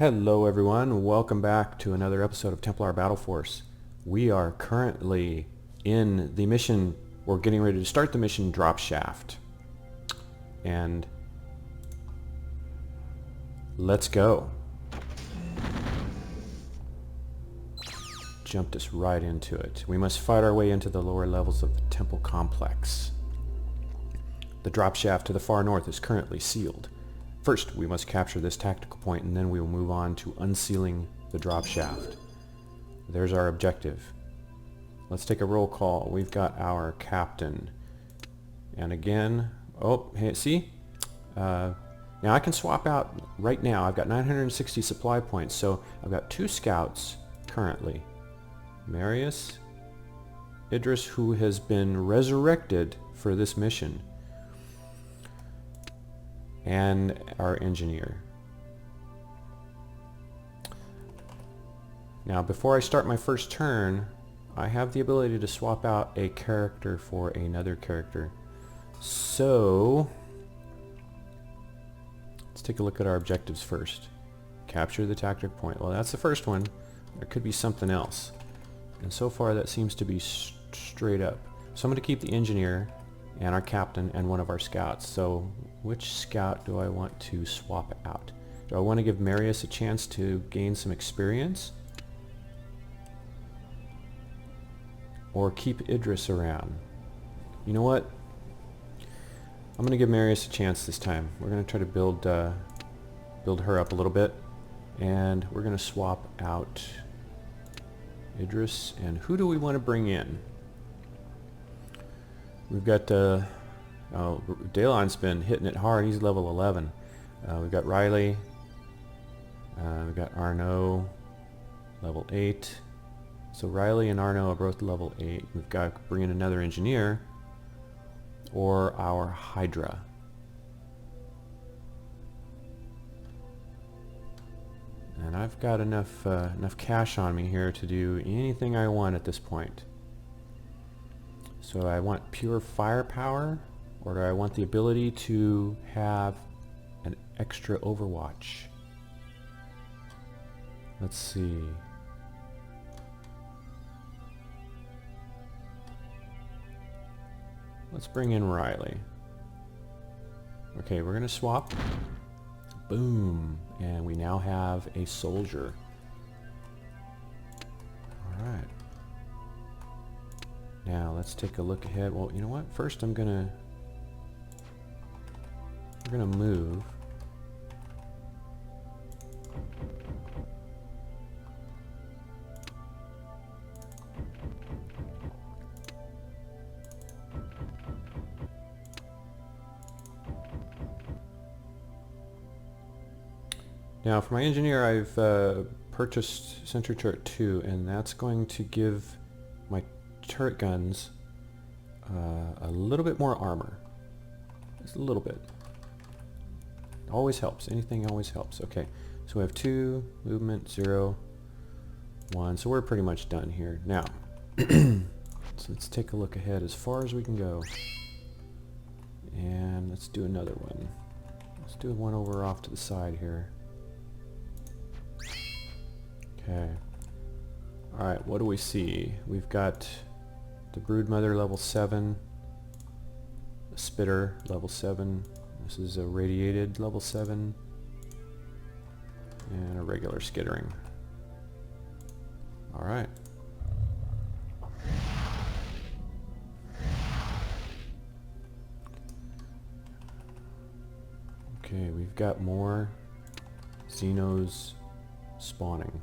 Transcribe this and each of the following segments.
Hello everyone, welcome back to another episode of Templar Battleforce. We are currently in the mission, we're getting ready to start the mission Drop Shaft. And let's go. Jumped us right into it. We must fight our way into the lower levels of the temple complex. The drop shaft to the far north is currently sealed. First, we must capture this tactical point, and then we will move on to unsealing the drop shaft. There's our objective. Let's take a roll call. We've got our captain. And again, oh, hey, see? Now I can swap out right now. I've got 960 supply points, so I've got 2 scouts currently. Marius, Idris, who has been resurrected for this mission, and our engineer. Now before I start my first turn, I have the ability to swap out a character for another character. So let's take a look at our objectives first. Capture the tactic point. Well, that's the first one. There could be something else. And so far that seems to be straight up. So I'm going to keep the engineer and our captain and one of our scouts. So which scout do I want to swap out? Do I want to give Marius a chance to gain some experience? Or keep Idris around? You know what? I'm going to give Marius a chance this time. We're going to try to build her up a little bit. And we're going to swap out Idris. And who do we want to bring in? We've got Dalon's been hitting it hard. He's level 11. We've got Riley. We've got Arnaud, level 8. So Riley and Arnaud are both level 8. We've got to bring in another engineer or our Hydra. And I've got enough cash on me here to do anything I want at this point. So I want pure firepower, or do I want the ability to have an extra overwatch? Let's see. Let's bring in Riley. Okay, we're going to swap. Boom. And we now have a soldier. Alright. Now let's take a look ahead. Well, you know what? First we're gonna move. Now for my engineer, I've purchased Sentry Turret 2, and that's going to give my turret guns a little bit more armor. Just a little bit. Always helps. Anything always helps. Okay, so we have 2, movement, 0, 1. So we're pretty much done here. Now, so let's take a look ahead as far as we can go. And let's do another one. Let's do one over off to the side here. Okay. Alright, what do we see? We've got the Broodmother level 7, a Spitter level 7, this is a Radiated level 7, and a regular Skittering. Alright. Okay, we've got more Xenos spawning.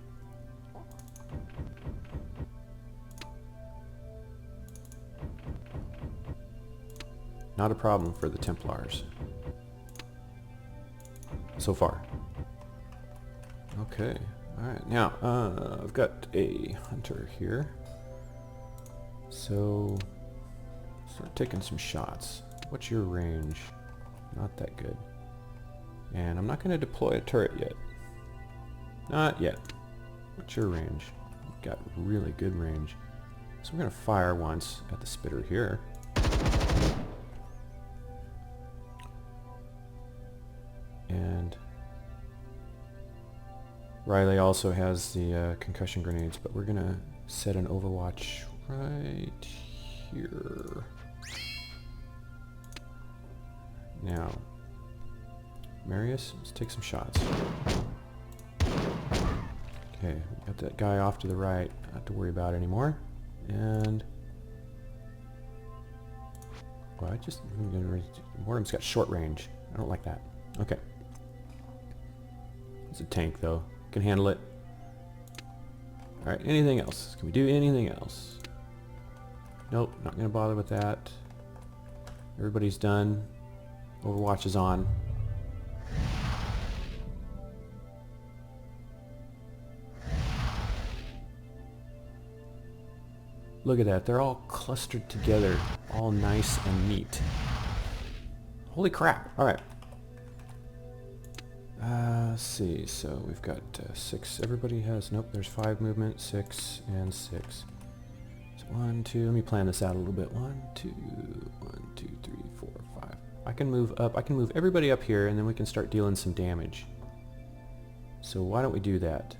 Not a problem for the Templars. So far. Okay. Alright, now, I've got a hunter here. So, start taking some shots. What's your range? Not that good. And I'm not going to deploy a turret yet. Not yet. What's your range? You've got really good range. So we're going to fire once at the Spitter here. And Riley also has the concussion grenades, but we're gonna set an overwatch right here. Now, Marius, let's take some shots. Okay, we got that guy off to the right, not have to worry about anymore. And well, Mortem's got short range. I don't like that. Okay. It's a tank though. Can handle it. Alright, anything else? Can we do anything else? Nope, not gonna bother with that. Everybody's done. Overwatch is on. Look at that, they're all clustered together, all nice and neat. Holy crap, alright. Let's see, so we've got 6, everybody has, nope, there's 5 movement, 6 and 6. So 1, 2, let me plan this out a little bit. 1, 2, 1, 2, 3, 4, 5. I can move up, I can move everybody up here and then we can start dealing some damage. So why don't we do that?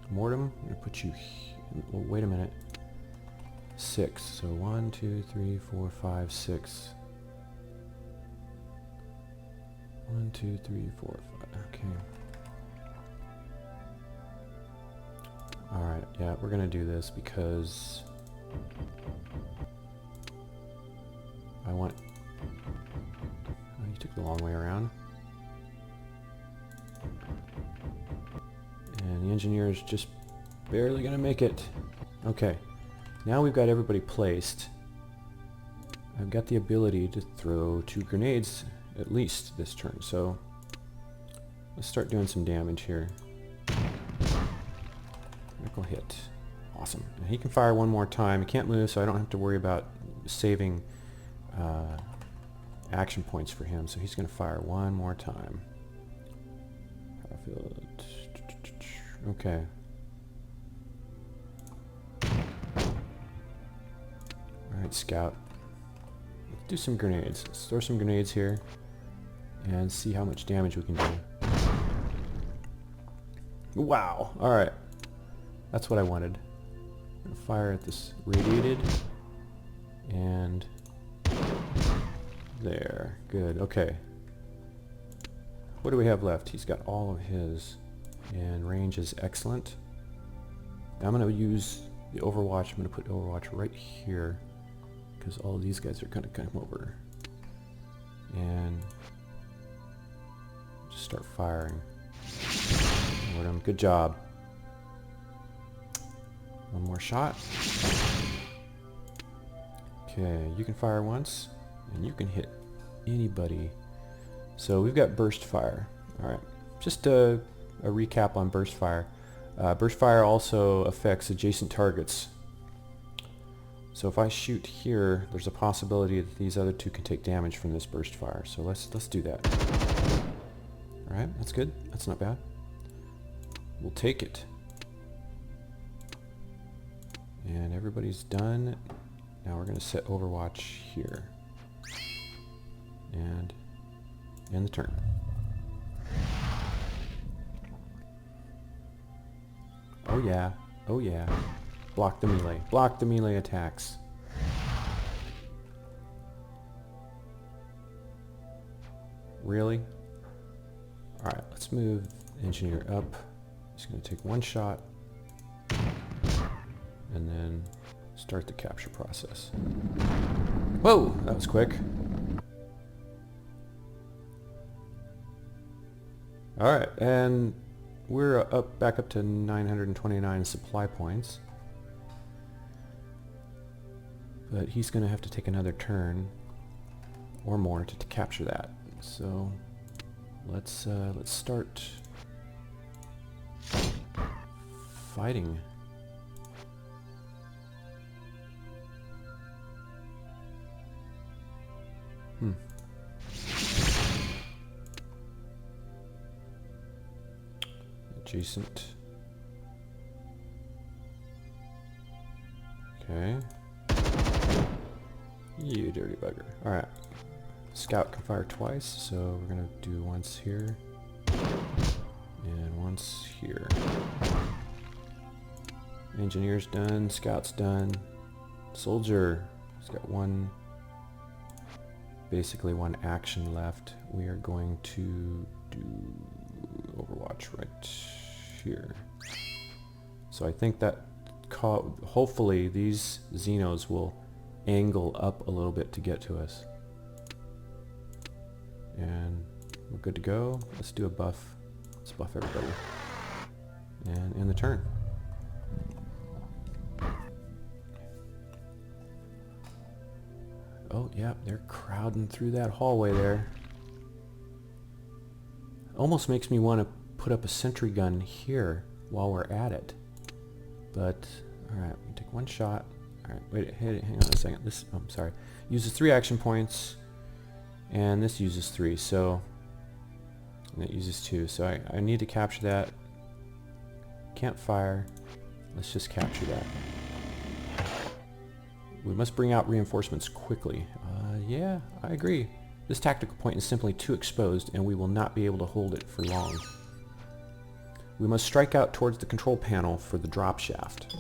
Mortem, I'm gonna put you here. Oh, wait a minute. 6. So 1, 2, 3, 4, 5, 6. 1, 2, 3, 4, 5. Okay. Alright, yeah, we're gonna do this because I want... Oh, you took the long way around. And the engineer is just barely gonna make it. Okay. Now we've got everybody placed. I've got the ability to throw 2 grenades at least this turn, so let's start doing some damage here. Critical hit. Awesome. And he can fire one more time. He can't move, so I don't have to worry about saving action points for him, so he's going to fire one more time. Okay. Alright, scout. Let's do some grenades. Let's throw some grenades here and see how much damage we can do. Wow! Alright. That's what I wanted. I'm gonna fire at this radiated. And there. Good. Okay. What do we have left? He's got all of his. And range is excellent. I'm going to use the Overwatch. I'm going to put Overwatch right here, because all of these guys are going to come over. And just start firing. Good job. One more shot. Okay, you can fire once, and you can hit anybody. So we've got burst fire. Alright, just a recap on burst fire. Burst fire also affects adjacent targets. So if I shoot here, there's a possibility that these other two can take damage from this burst fire. So let's do that. Alright, that's good. That's not bad. We'll take it. And everybody's done. Now we're going to set Overwatch here. And end the turn. Oh yeah. Oh yeah. Block the melee. Block the melee attacks. Really? Alright, let's move engineer up. Just going to take one shot. And then start the capture process. Whoa! That was quick. Alright, and we're back up to 929 supply points. But he's going to have to take another turn or more to capture that. So let's start fighting. Adjacent. Okay. You dirty bugger. Alright. Scout can fire twice, so we're gonna do once here and once here. Engineer's done. Scout's done. Soldier has got basically one action left. We are going to do Overwatch right here. So I think that hopefully these Xenos will angle up a little bit to get to us. And we're good to go. Let's do a buff. Let's buff everybody. And end the turn. Oh, yeah, they're crowding through that hallway there. Almost makes me want to put up a sentry gun here while we're at it. But, alright, we take one shot. Alright, wait, hang on a second. This, I'm sorry. Uses 3 action points. And this uses 3, so... And it uses 2, so I need to capture that. Can't fire. Let's just capture that. We must bring out reinforcements quickly. Yeah, I agree. This tactical point is simply too exposed, and we will not be able to hold it for long. We must strike out towards the control panel for the drop shaft.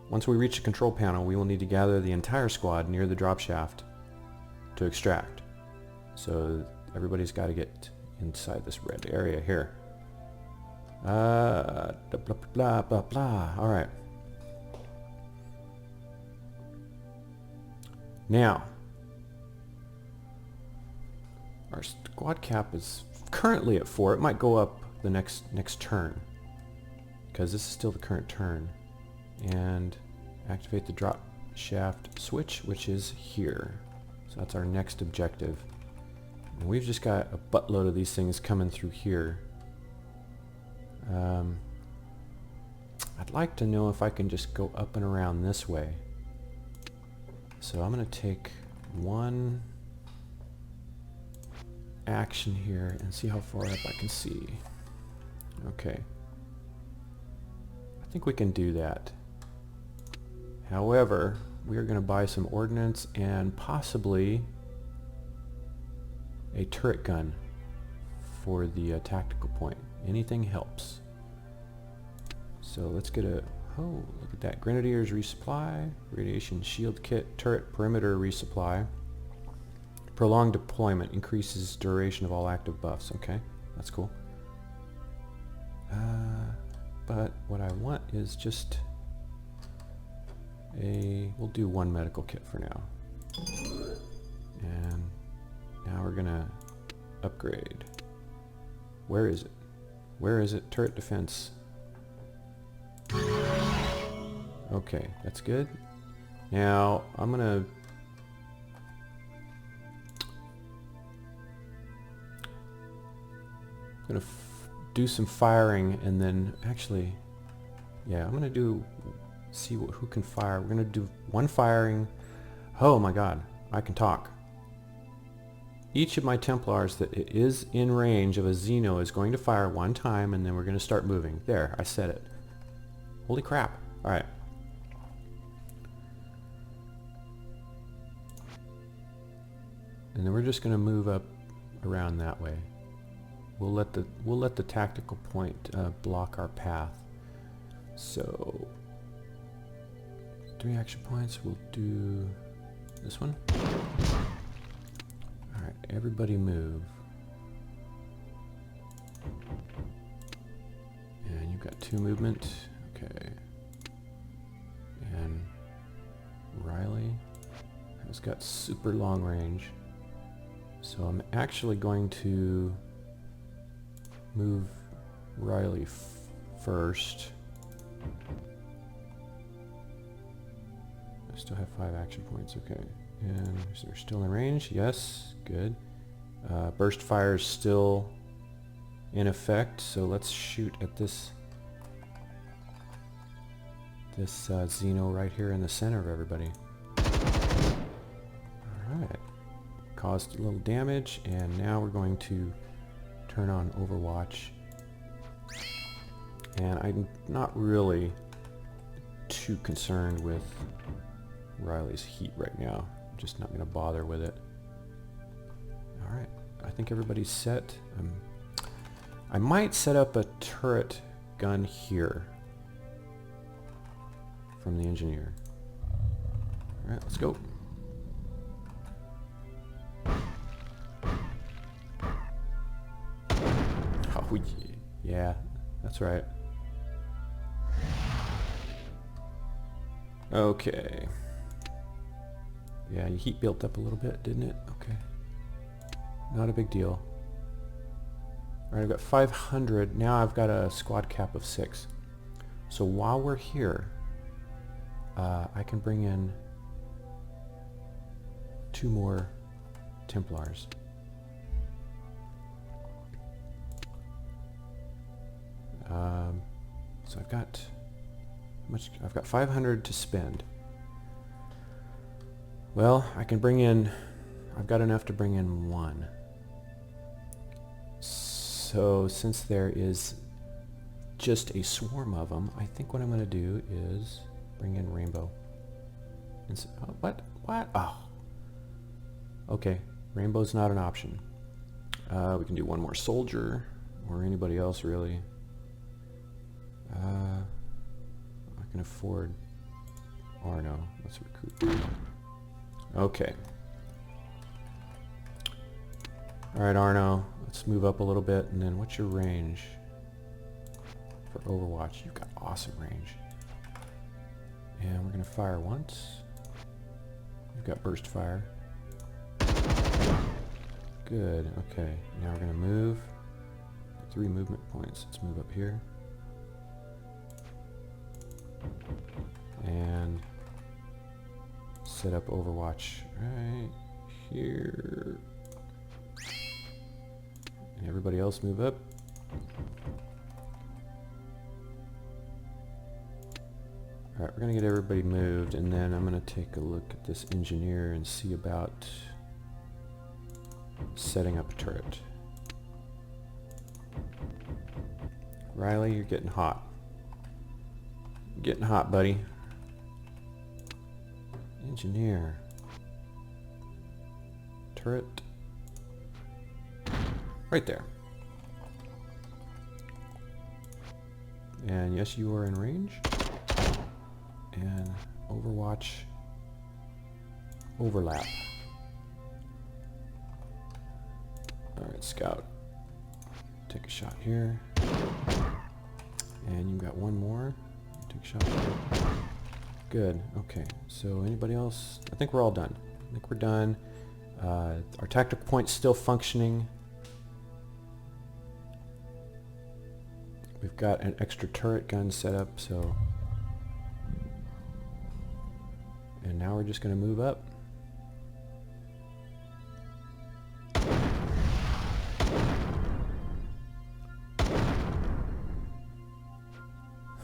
Once we reach the control panel, we will need to gather the entire squad near the drop shaft to extract. So everybody's got to get inside this red area here. Blah, blah, blah, blah, blah. All right. Now, our squad cap is currently at 4. It might go up the next turn, because this is still the current turn. And activate the drop shaft switch, which is here. So that's our next objective. And we've just got a buttload of these things coming through here. I'd like to know if I can just go up and around this way. So I'm going to take one action here and see how far up I can see. Okay. I think we can do that. However, we are going to buy some ordnance and possibly a turret gun for the tactical point. Anything helps. So let's get a... Oh, look at that. Grenadiers resupply. Radiation shield kit. Turret perimeter resupply. Prolonged deployment. Increases duration of all active buffs. Okay, that's cool. But what I want is just a... We'll do one medical kit for now. And now we're gonna upgrade. Where is it? Where is it? Turret defense. Okay, that's good. Now, I'm gonna... do some firing and then... Actually, yeah, I'm gonna do... See who can fire. We're gonna do one firing. Oh my god, I can talk. Each of my Templars that is in range of a Xeno is going to fire one time, and then we're going to start moving. There, I said it. Holy crap. Alright. And then we're just going to move up around that way. We'll let the tactical point block our path. So 3 action points. We'll do this one. Alright, everybody move. And you've got 2 movement. Okay. And Riley has got super long range. So I'm actually going to move Riley first. I still have 5 action points, okay. And so we're still in range, yes, good. Burst fire is still in effect, so let's shoot at this Xeno right here in the center of everybody. Alright, caused a little damage, and now we're going to turn on Overwatch. And I'm not really too concerned with Riley's heat right now. I'm just not going to bother with it. Alright, I think everybody's set. I might set up a turret gun here from the engineer. Alright, let's go. Oh, yeah, that's right. Okay. Yeah, your heat built up a little bit, didn't it? Okay. Not a big deal. Alright, I've got 500. Now I've got a squad cap of 6. So while we're here, I can bring in 2 more Templars. So I've got I've got 500 to spend. Well, I can bring in, I've got enough to bring in 1. So since there is just a swarm of them, I think what I'm going to do is bring in Rainbow. And so, what? Oh. Okay, Rainbow's not an option. We can do 1 more soldier, or anybody else really. I can afford Arno. Let's recruit. Okay. Alright, Arno, let's move up a little bit, and then what's your range for Overwatch? You've got awesome range. And we're going to fire once. You've got burst fire. Good, okay. Now we're going to move. 3 movement points. Let's move up here. And set up Overwatch right here. And everybody else move up. Alright, we're going to get everybody moved, and then I'm going to take a look at this engineer and see about setting up a turret. Riley, you're getting hot. You're getting hot, buddy. Engineer. Turret. Right there. And yes, you are in range. And Overwatch overlap. Alright, scout. Take a shot here. And you got 1 more. Take a shot here. Good. Okay. So anybody else? I think we're all done. I think we're done. Our tactical point's still functioning. We've got an extra turret gun set up, so... And now we're just going to move up.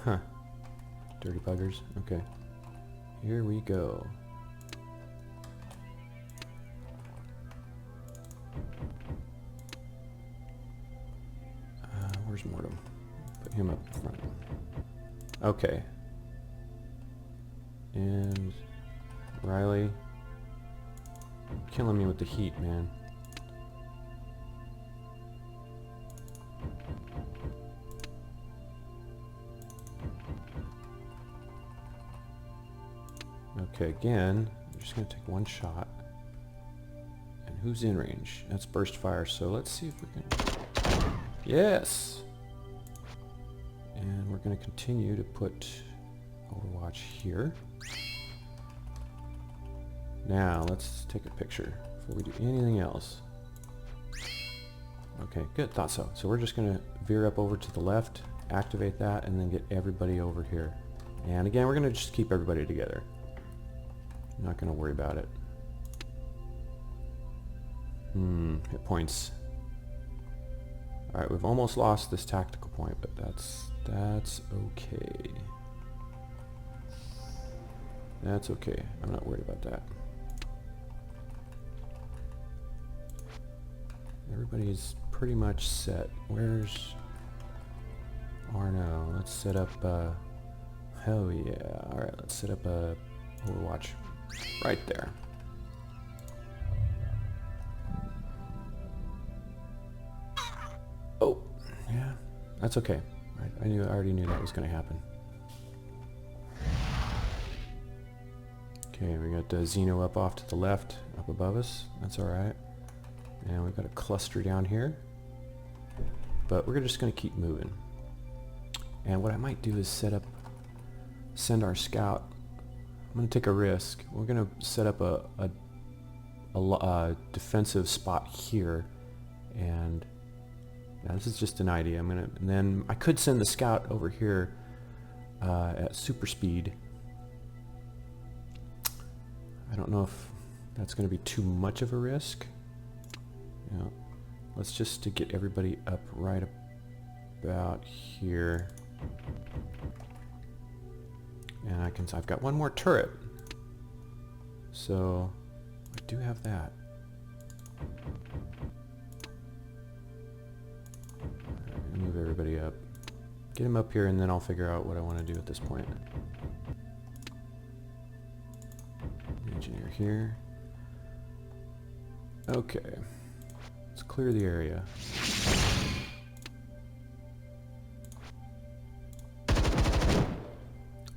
Huh. Dirty buggers. Okay. Here we go. Where's Mortem? Put him up front. Okay. And Riley, killing me with the heat, man. Okay, again, I'm just going to take 1 shot. And who's in range? That's burst fire, so let's see if we can... Yes! And we're going to continue to put Overwatch here. Now, let's take a picture before we do anything else. Okay, good, thought so. So we're just going to veer up over to the left, activate that, and then get everybody over here. And again, we're going to just keep everybody together. Not going to worry about it. Hit points. Alright, we've almost lost this tactical point, but that's okay. That's okay. I'm not worried about that. Everybody's pretty much set. Where's Arno? Let's set up hell yeah. Alright, let's set up a Overwatch right there. Oh, yeah, that's okay. I already knew that was going to happen. Okay, we got Xeno up off to the left, up above us. That's alright. And we've got a cluster down here. But we're just going to keep moving. And what I might do is send our scout. I'm going to take a risk. We're going to set up a defensive spot here. And now this is just an idea. And then I could send the scout over here at super speed. I don't know if that's going to be too much of a risk. You know, let's just to get everybody up right about here. And I've got one more turret. So I do have that. Right, move everybody up. Get him up here and then I'll figure out what I want to do at this point. Engineer here. Okay. Let's clear the area.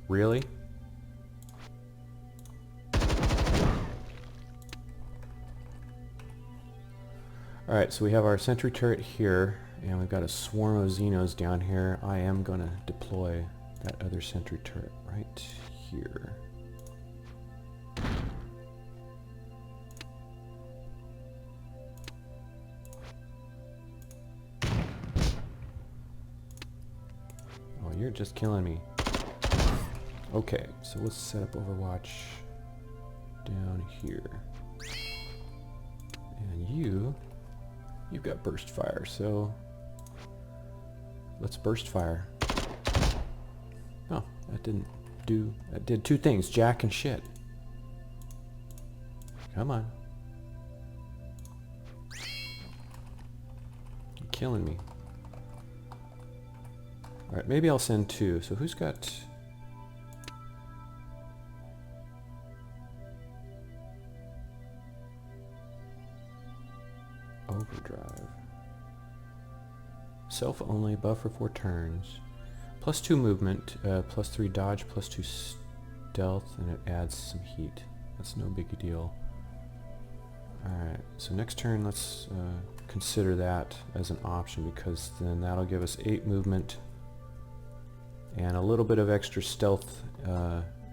Really? Alright, so we have our sentry turret here, and we've got a swarm of Xenos down here. I am going to deploy that other sentry turret right here. Oh, you're just killing me. Okay, so let's set up Overwatch down here. And you've got burst fire, so let's burst fire. Oh, that did two things, jack and shit. Come on. You're killing me. Alright, maybe I'll send two. So who's got... Overdrive. Self only, buff for 4 turns. +2 movement, +3 dodge, +2 stealth, and it adds some heat. That's no big deal. Alright, so next turn let's consider that as an option, because then that'll give us 8 movement and a little bit of extra stealth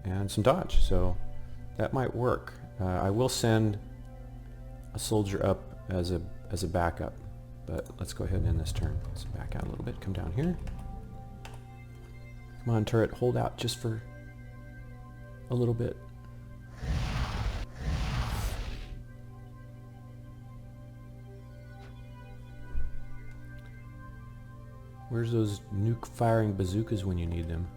and some dodge, so that might work. I will send a soldier up as a backup, but let's go ahead and end this turn. Let's back out a little bit, come down here. Come on, turret, hold out just for a little bit. Where's those nuke firing bazookas when you need them?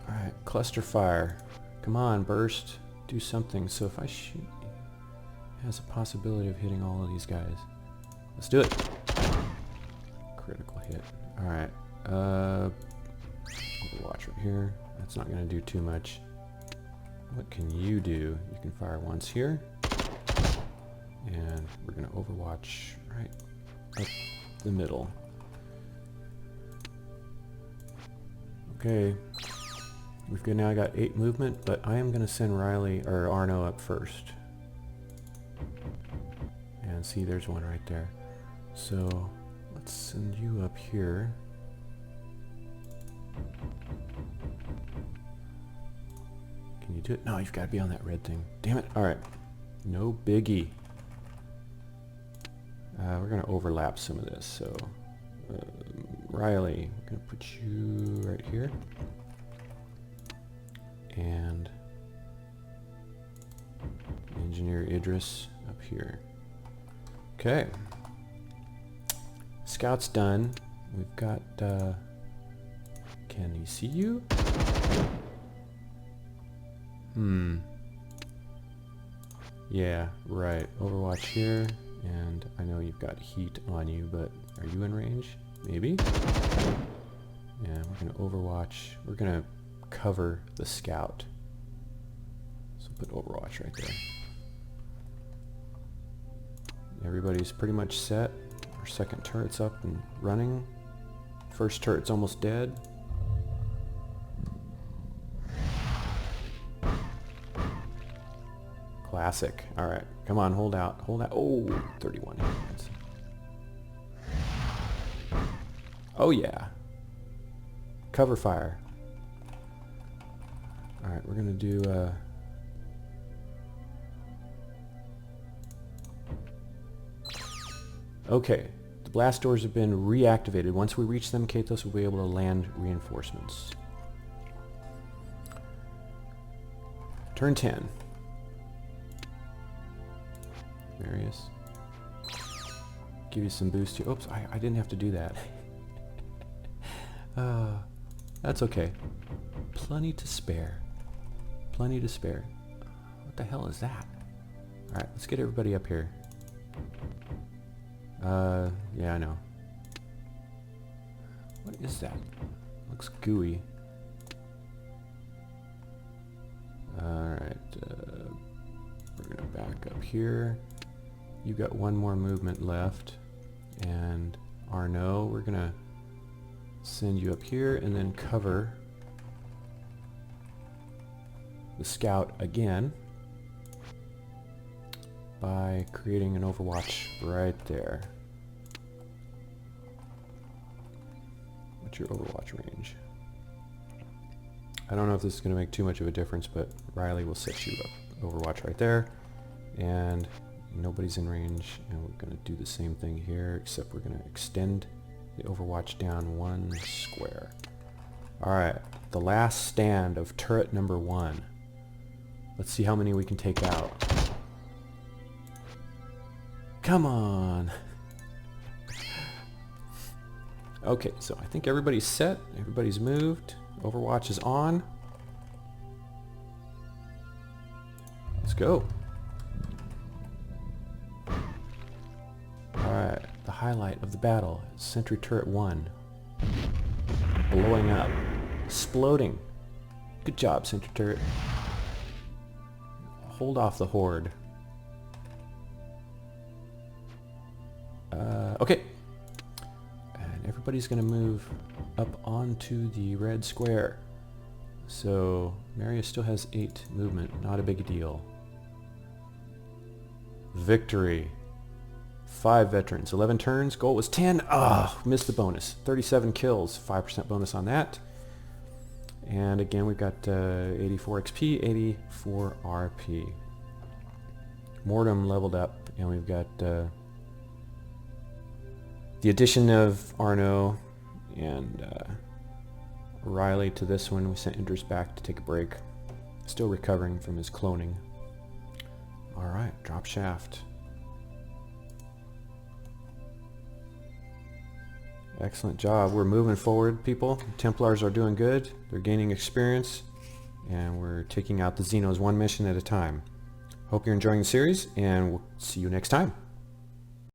Alright, cluster fire. Come on, burst. Do something. So if I shoot, it has a possibility of hitting all of these guys. Let's do it. Critical hit. Alright. Overwatch right here. That's not going to do too much. What can you do? You can fire once here. And we're going to Overwatch right up the middle. Okay. We've now got 8 movement, but I am going to send Riley or Arno up first. And see, there's one right there. So let's send you up here. Can you do it? No, you've got to be on that red thing. Damn it. Alright. No biggie. We're going to overlap some of this. So Riley, I'm going to put you right here. And Engineer Idris up here. Okay. Scout's done. We've got, can he see you? Yeah, right. Overwatch here, and I know you've got heat on you, but are you in range? Maybe? Yeah, we're gonna Overwatch. We're gonna cover the scout. So put Overwatch right there. Everybody's pretty much set. Our second turret's up and running. First turret's almost dead. Classic. Alright, come on, hold out. Hold out. Oh, 31 hands. Oh yeah. Cover fire. Alright, we're gonna do okay. The blast doors have been reactivated. Once we reach them, Kathos will be able to land reinforcements. Turn 10. Marius. Give you some boost here. Oops, I didn't have to do that. That's okay. Plenty to spare. Plenty to spare. What the hell is that? Alright, let's get everybody up here. Yeah, I know. What is that? Looks gooey. Alright, we're gonna back up here. You got one more movement left. And Arnaud, we're gonna send you up here and then cover the scout again by creating an overwatch right there. What's your overwatch range? I don't know if this is going to make too much of a difference, but Riley will set you up overwatch right there, and nobody's in range, and we're going to do the same thing here, except we're going to extend the overwatch down one square. Alright, the last stand of turret number 1. Let's see how many we can take out. Come on! Okay, so I think everybody's set, everybody's moved, overwatch is on. Let's go. Alright, the highlight of the battle, Sentry Turret 1. Blowing up. Exploding. Good job, Sentry Turret. Hold off the horde. Okay. And everybody's going to move up onto the red square. So, Marius still has 8 movement. Not a big deal. Victory. 5 veterans, 11 turns, goal was 10. Missed the bonus. 37 kills, 5% bonus on that. And again, we've got 84 XP, 84 RP. Mortem leveled up, and we've got the addition of Arnaud and Riley to this one. We sent Indris back to take a break. Still recovering from his cloning. Alright, drop shaft. Excellent job. We're moving forward, people. Templars are doing good. They're gaining experience. And we're taking out the Xenos one mission at a time. Hope you're enjoying the series, and we'll see you next time.